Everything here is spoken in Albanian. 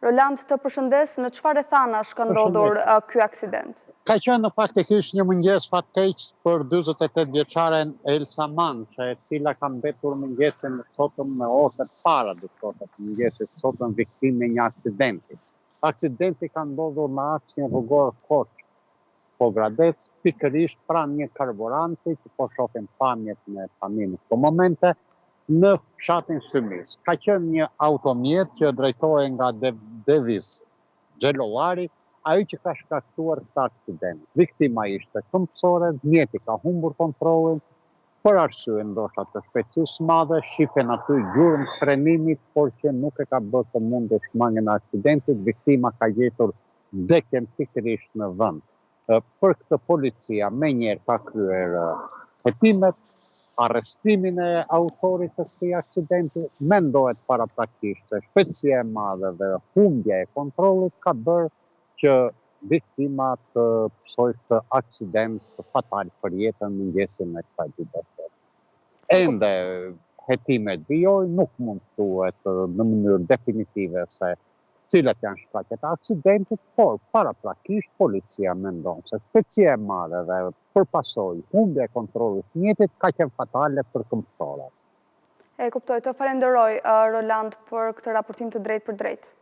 Roland, të përshëndes, në çfarë thanash ka ndodhur ky aksident? Ka qenë faktikisht një mëngjes fatkeq për 48 vjeçaren Elsa Mançe, e cila ka mbetur mëngjesin sotëm me orët para të mëngjesit sotëm viktimë e një aksidenti. Aksidenti ka ndodhur në aksin rrugor Korçë, Pogradec, pikërisht pranë një karburanti që po shohim pamjet në në këto momente, në fshatin Symis. Ka qenë një automjet që drejtohej nga Devis Xhelollari, ai që ka shkaktuar këtë aksident. Viktima ishte këmbësore, mjeti ka humbur kontrollin, për arsye ndoshta të shpejtësisë së madhe, shifen aty gjurmë frenimit, por që nuk e ka bërë të mundur shmangjen e aksidentit, viktima ka gjetur vdekjen pikërisht në vend. Për këtë policia menjëherë ka kryer hetimet, arrestimin e autorit të këtij aksidenti, mendohet paraprakisht se shpejtësia e madhe dhe humbja e kontrollit ka bërë që viktima të psojë këtë aksident fatal për jetën në mëngjesin e kësaj dite. Ende hetimet vijojnë, nuk mund të thuhet në mënyrë definitive se cilat janë shkaqet e aksidentit, por paraprakisht policia mendon se shpejtësia e madhe dhe përpasoj humbja e kontrollit të mjetit ka qenë fatale për këmbësorët. E kuptoj, të falenderoj Roland për këtë raportim të drejtë për drejtë.